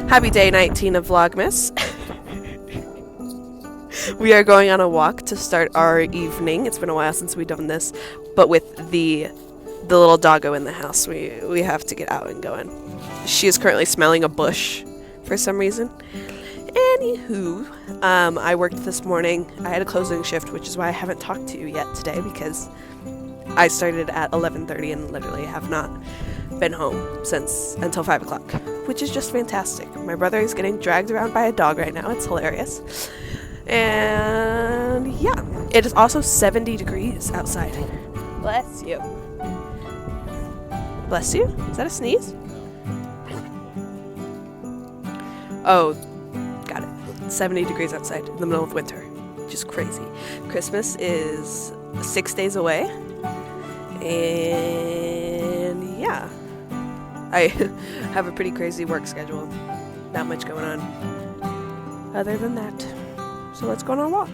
Happy day 19 of Vlogmas. We are going on a walk to start our evening. It's been a while since we've done this, but with the little doggo in the house, we have to get out and go in. She is currently smelling a bush for some reason. Anywho, I worked this morning. I had a closing shift, which is why I haven't talked to you yet today, because I started at 11:30 and literally have not been home until 5 o'clock, which is just fantastic. My brother is getting dragged around by a dog right now. It's hilarious. And yeah, it is also 70 degrees outside. Bless you. Bless you? Is that a sneeze? Oh, got it. 70 degrees outside in the middle of winter, which is crazy. Christmas is 6 days away. And yeah, I have a pretty crazy work schedule. Not much going on other than that. So let's go on a walk.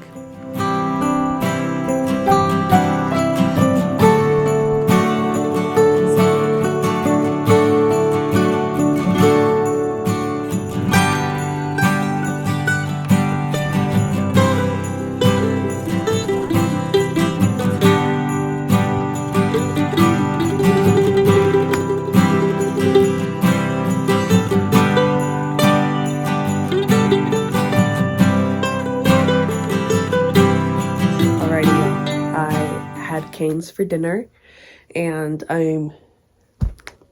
Canes for dinner, and I'm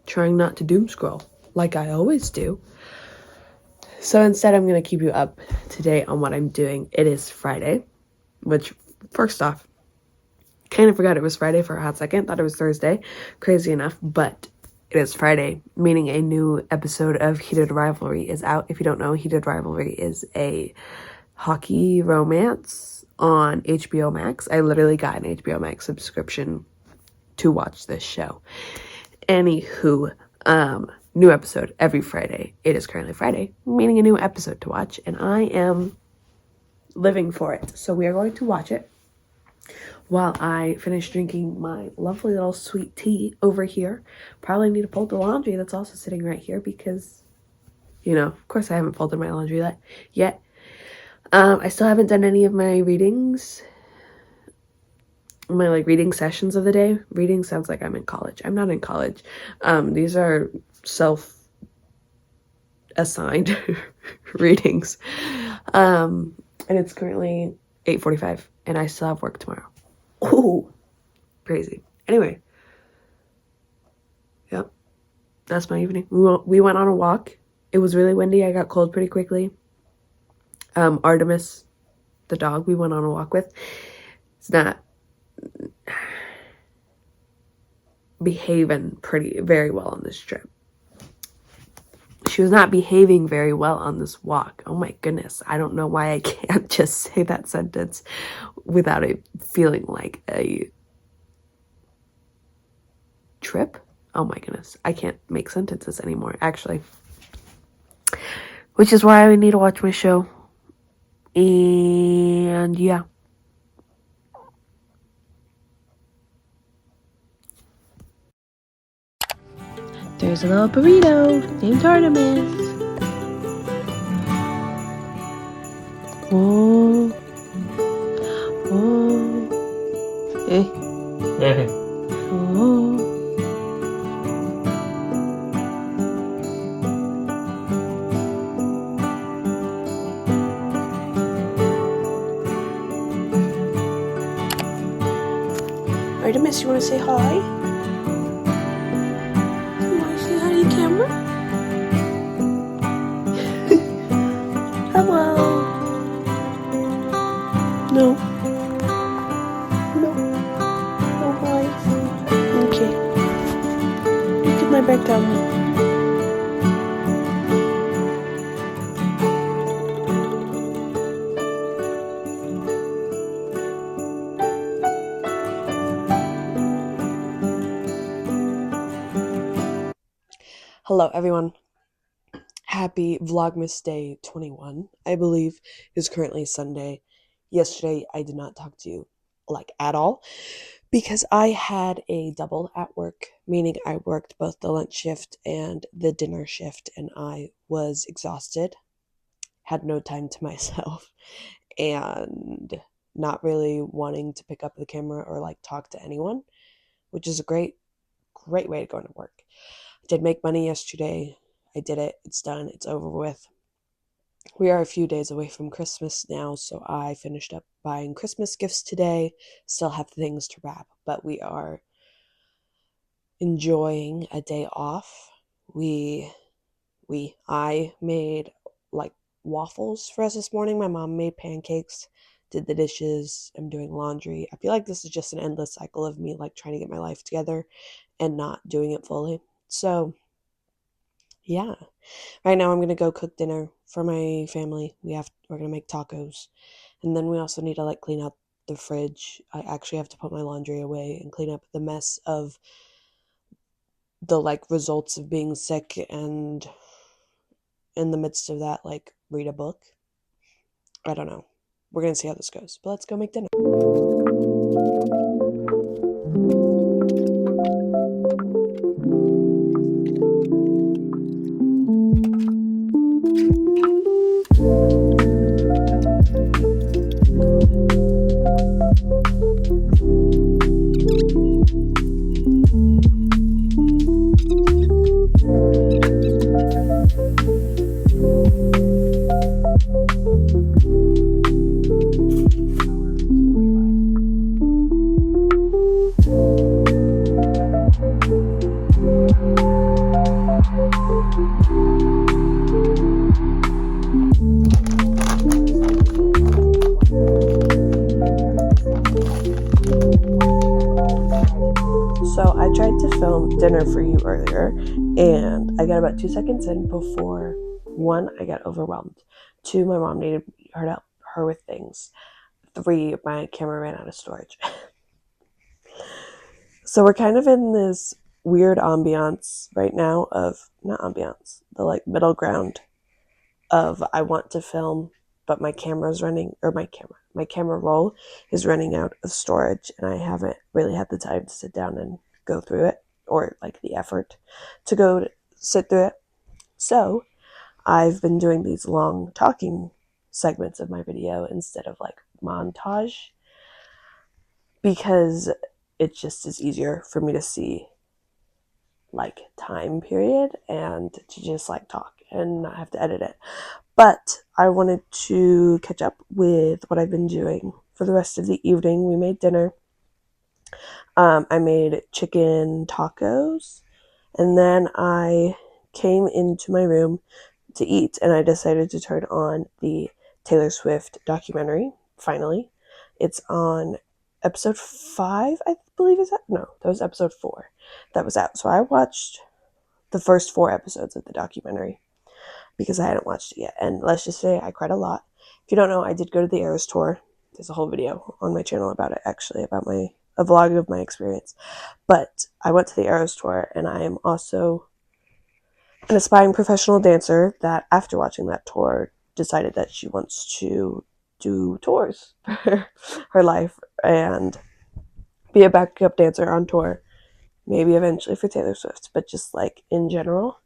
trying not to doom scroll like I always do. So instead, I'm going to keep you up to date on what I'm doing. It is Friday, which, first off, kind of forgot it was Friday for a hot second. Thought it was Thursday. Crazy enough, but it is Friday, meaning a new episode of Heated Rivalry is out. If you don't know, Heated Rivalry is a hockey romance on HBO Max. I literally got an HBO Max subscription to watch this show. Anywho, new episode every Friday. It is currently Friday, meaning a new episode to watch, and I am living for it. So we are going to watch it while I finish drinking my lovely little sweet tea over here. Probably need to fold the laundry that's also sitting right here because, you know, of course I haven't folded my laundry yet. I still haven't done any of my readings, my reading sessions of the day. Reading sounds like I'm in college. I'm not in college. These are self-assigned readings. And it's currently 8:45 and I still have work tomorrow. Ooh, crazy. Anyway, yep, that's my evening. We went on a walk. It was really windy. I got cold pretty quickly. Artemis, the dog we went on a walk with, is not behaving very well on this trip. She was not behaving very well on this walk. Oh my goodness. I don't know why I can't just say that sentence without it feeling like a trip. Oh my goodness. I can't make sentences anymore, actually. Which is why I need to watch my show. And yeah. There's a little burrito named Artemis. Oh. Oh. Eh. Oh. Artemis, you want to say hi? You want to say hi to the camera? Hello. No. No. Oh, hi. Okay. Look at my back down. Hello, everyone. Happy Vlogmas Day 21, I believe, is currently Sunday. Yesterday, I did not talk to you, at all, because I had a double at work, meaning I worked both the lunch shift and the dinner shift, and I was exhausted, had no time to myself, and not really wanting to pick up the camera or like talk to anyone, which is a great way to go into work. I did make money yesterday. I did it. It's done. It's over with. We are a few days away from Christmas now, so I finished up buying Christmas gifts today. Still have things to wrap, but we are enjoying a day off. I made like waffles for us this morning. My mom made pancakes, did the dishes. I'm doing laundry. I feel like this is just an endless cycle of me like trying to get my life together and not doing it fully. So, yeah. Right now I'm going to go cook dinner for my family. We're going to make tacos. And then we also need to like clean out the fridge. I actually have to put my laundry away and clean up the mess of the like results of being sick, and in the midst of that like read a book. I don't know. We're going to see how this goes. But let's go make dinner. So I tried to film dinner for you earlier, and I got about 2 seconds in before, 1, I got overwhelmed. 2, my mom needed her to help her with things. 3, my camera ran out of storage. So we're kind of in this weird ambiance right now of, not ambiance, the like middle ground of I want to film, but my camera's running, or my camera roll is running out of storage, and I haven't really had the time to sit down and go through it, or like the effort to go sit through it. So I've been doing these long talking segments of my video instead of like montage, because it just is easier for me to see like time period and to just like talk and not have to edit it. But I wanted to catch up with what I've been doing for the rest of the evening. We made dinner. I made chicken tacos, and then I came into my room to eat, and I decided to turn on the Taylor Swift documentary. Finally, it's on episode 5, I believe. Is that? No, that was episode 4 that was out. So I watched the first 4 episodes of the documentary because I hadn't watched it yet, and let's just say I cried a lot. If you don't know, I did go to the Eras tour. There's a whole video on my channel about it, actually, about a vlog of my experience. But I went to the Eras tour, and I am also an aspiring professional dancer that, after watching that tour, decided that she wants to do tours for her life and be a backup dancer on tour, maybe eventually for Taylor Swift, but just like in general.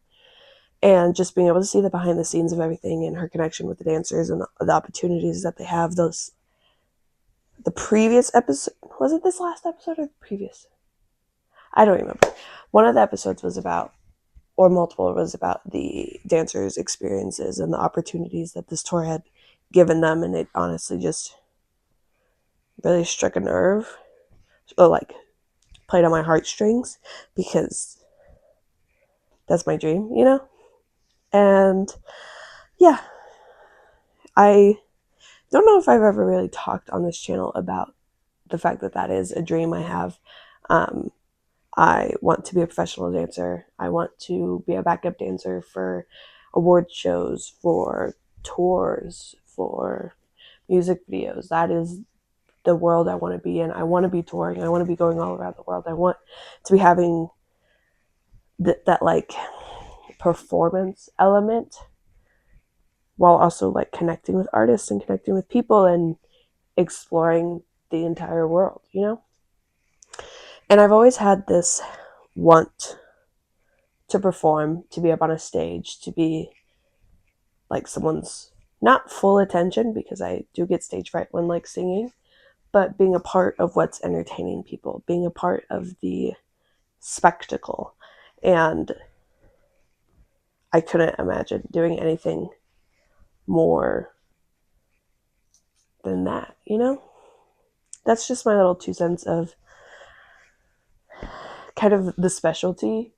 And just being able to see the behind the scenes of everything and her connection with the dancers and the opportunities that they have. The previous episode, was it this last episode or the previous? I don't remember. One of the episodes was about, or multiple, was about the dancers' experiences and the opportunities that this tour had given them, and it honestly just really struck a nerve, or like played on my heartstrings, because that's my dream, you know? And yeah, I don't know if I've ever really talked on this channel about the fact that that is a dream I have. I want to be a professional dancer. I want to be a backup dancer for award shows, for tours, for music videos. That is the world I want to be in. I want to be touring. I want to be going all around the world. I want to be having that like performance element, while also like connecting with artists and connecting with people and exploring the entire world, you know? And I've always had this want to perform, to be up on a stage, to be like someone's not full attention, because I do get stage fright when like singing, but being a part of what's entertaining people, being a part of the spectacle. And I couldn't imagine doing anything more than that, you know? That's just my little 2 cents of kind of the specialty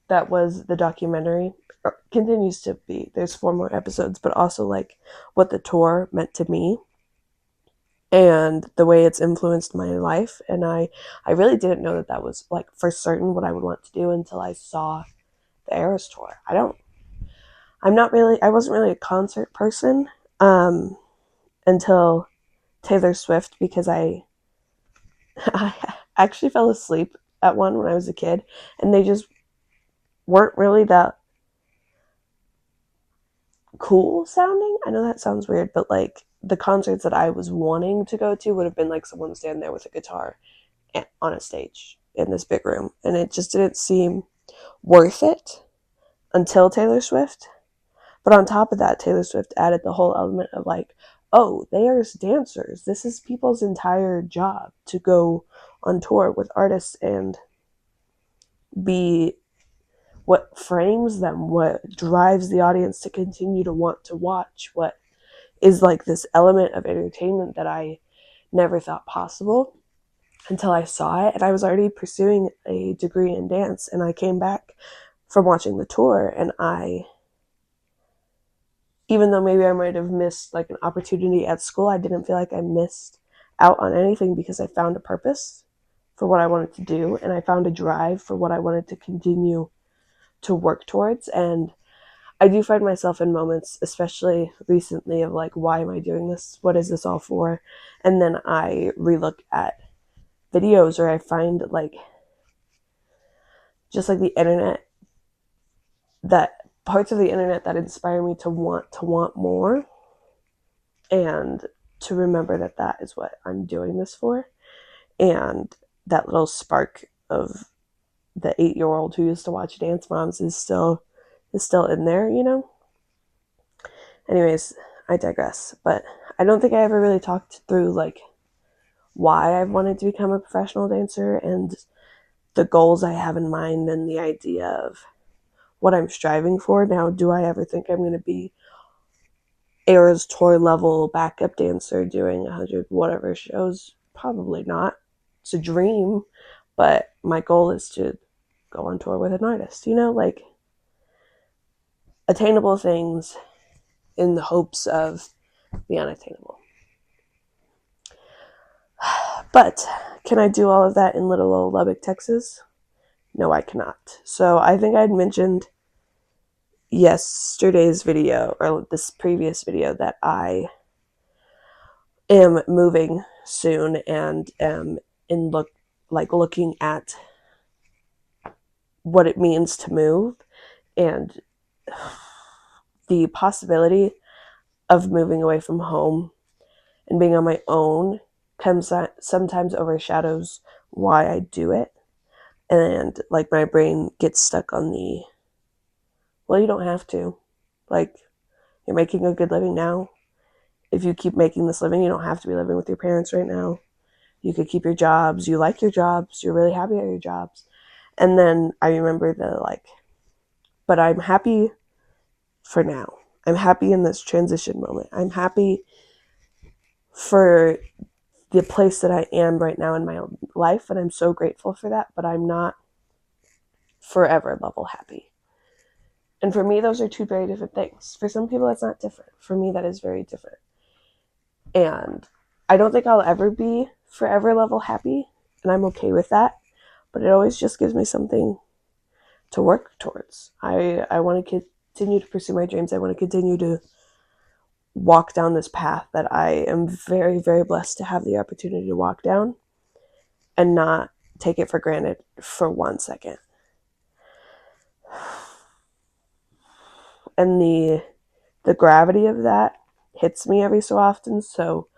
that was the documentary. Or continues to be. There's 4 more episodes, but also like what the tour meant to me and the way it's influenced my life. And I really didn't know that that was like for certain what I would want to do until I saw the Eras tour. I wasn't really a concert person until Taylor Swift, because I actually fell asleep at one when I was a kid, and they just weren't really that cool sounding. I know that sounds weird, but like the concerts that I was wanting to go to would have been like someone standing there with a guitar on a stage in this big room, and it just didn't seem worth it until Taylor Swift. But on top of that, Taylor Swift added the whole element of like, oh, they are dancers. This is people's entire job, to go on tour with artists and be what frames them, what drives the audience to continue to want to watch, what is like this element of entertainment that I never thought possible until I saw it. And I was already pursuing a degree in dance, and I came back from watching the tour, and even though maybe I might have missed like an opportunity at school, I didn't feel like I missed out on anything, because I found a purpose for what I wanted to do, and I found a drive for what I wanted to continue to work towards. And I do find myself in moments, especially recently, of like, why am I doing this? What is this all for? And then I relook at videos, or I find like just like the internet, that parts of the internet that inspire me to want more, and to remember that that is what I'm doing this for. And that little spark of the 8-year-old who used to watch Dance Moms is still in there, you know? Anyways, I digress. But I don't think I ever really talked through like why I've wanted to become a professional dancer, and the goals I have in mind, and the idea of what I'm striving for. Now, do I ever think I'm going to be Eras tour level backup dancer doing 100 whatever shows? Probably not. It's a dream, but my goal is to go on tour with an artist, you know, like attainable things in the hopes of the unattainable. But can I do all of that in little old Lubbock, Texas? No, I cannot. So I think I'd mentioned yesterday's video, or this previous video, that I am moving soon, and am looking at what it means to move, and the possibility of moving away from home and being on my own sometimes overshadows why I do it. And like my brain gets stuck on the, well, you don't have to. Like, you're making a good living now. If you keep making this living, you don't have to be living with your parents right now. You could keep your jobs. You like your jobs. You're really happy at your jobs. And then I remember but I'm happy for now. I'm happy in this transition moment. I'm happy for the place that I am right now in my own life, and I'm so grateful for that, but I'm not forever level happy. And for me, those are 2 very different things. For some people, that's not different. For me, that is very different. And I don't think I'll ever be forever level happy, and I'm okay with that, but it always just gives me something to work towards. I want to continue to pursue my dreams. I want to continue to walk down this path that I am very, very blessed to have the opportunity to walk down, and not take it for granted for 1 second. And the gravity of that hits me every so often. So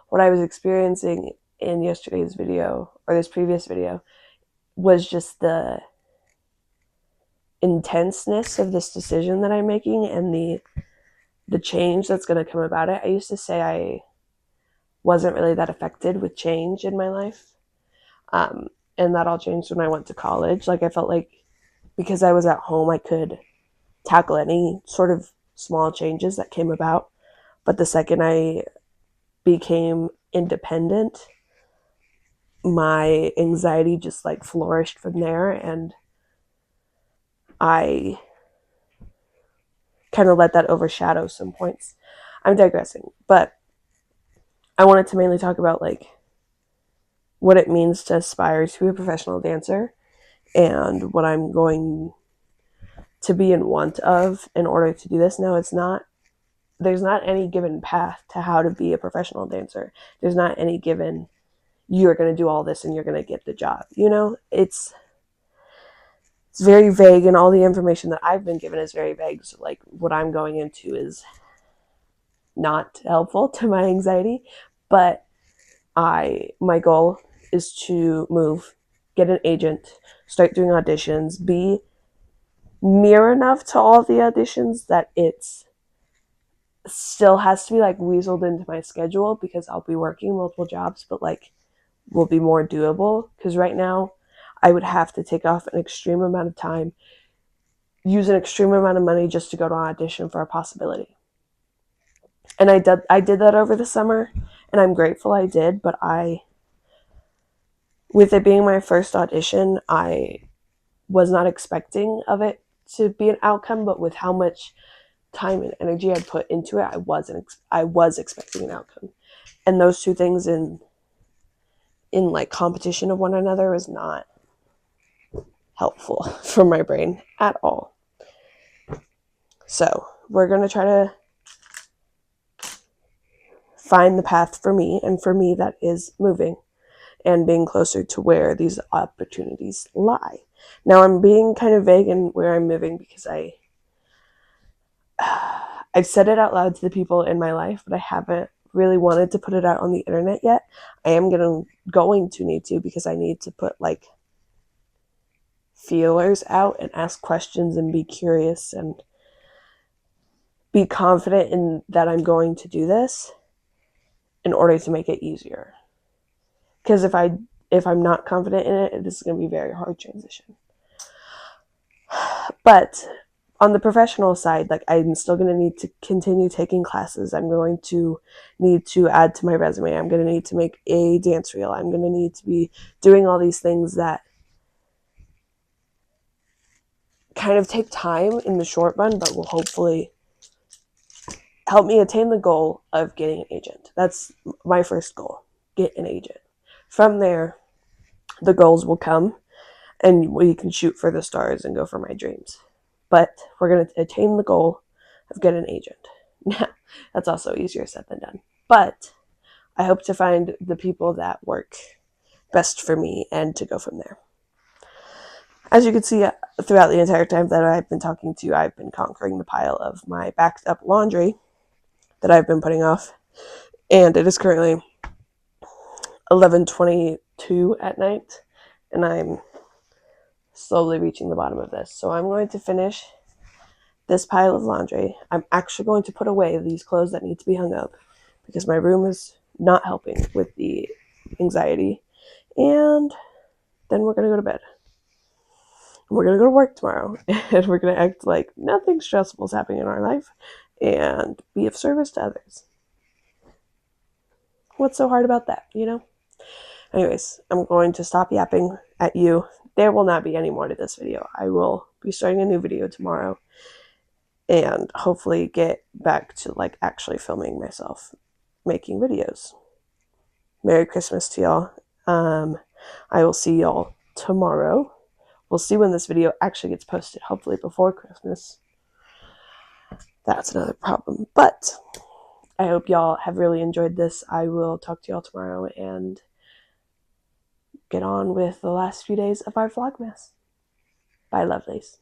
what I was experiencing in yesterday's video, or this previous video, was just the intenseness of this decision that I'm making and the change that's going to come about it. I used to say I wasn't really that affected with change in my life. And that all changed when I went to college. Like, I felt like because I was at home, I could tackle any sort of small changes that came about. But the second I became independent, my anxiety just like flourished from there, and I kind of let that overshadow some points. I'm digressing, but I wanted to mainly talk about like what it means to aspire to be a professional dancer and what I'm going to be in want of in order to do this. Now, there's not any given path to how to be a professional dancer. There's not any given, you're going to do all this and you're going to get the job. You know, it's very vague, and all the information that I've been given is very vague. So like what I'm going into is not helpful to my anxiety, but my goal is to move, get an agent, start doing auditions, be near enough to all the auditions that it's still has to be like weaseled into my schedule, because I'll be working multiple jobs, but like will be more doable. Because right now I would have to take off an extreme amount of time, use an extreme amount of money just to go to an audition for a possibility. And I did that over the summer, and I'm grateful I did. But with it being my first audition, I was not expecting of it to be an outcome, but with how much time and energy I put into it, I was expecting an outcome. And those two things in like competition of one another is not helpful for my brain at all. So we're going to try to find the path for me, and for me that is moving and being closer to where these opportunities lie. Now, I'm being kind of vague in where I'm moving because I've said it out loud to the people in my life, but I haven't really wanted to put it out on the internet yet. I am going to need to, because I need to put like feelers out and ask questions and be curious and be confident in that I'm going to do this in order to make it easier. Because if I'm not confident in it, this is going to be a very hard transition. But on the professional side, like, I'm still going to need to continue taking classes. I'm going to need to add to my resume. I'm going to need to make a dance reel. I'm going to need to be doing all these things that kind of take time in the short run, but will hopefully help me attain the goal of getting an agent. That's my first goal, get an agent. From there, the goals will come, and we can shoot for the stars and go for my dreams. But we're going to attain the goal of getting an agent. Now, that's also easier said than done. But I hope to find the people that work best for me and to go from there. As you can see, throughout the entire time that I've been talking to you, I've been conquering the pile of my backed up laundry that I've been putting off. And it is currently 11:22 at night, and I'm slowly reaching the bottom of this. So I'm going to finish this pile of laundry. I'm actually going to put away these clothes that need to be hung up, because my room is not helping with the anxiety. And then we're going to go to bed. We're going to go to work tomorrow, and we're going to act like nothing stressful is happening in our life and be of service to others. What's so hard about that, you know? Anyways, I'm going to stop yapping at you. There will not be any more to this video. I will be starting a new video tomorrow and hopefully get back to like actually filming myself making videos. Merry Christmas to y'all. I will see y'all tomorrow. We'll see when this video actually gets posted, hopefully before Christmas. That's another problem. But I hope y'all have really enjoyed this. I will talk to y'all tomorrow and get on with the last few days of our Vlogmas. Bye, lovelies.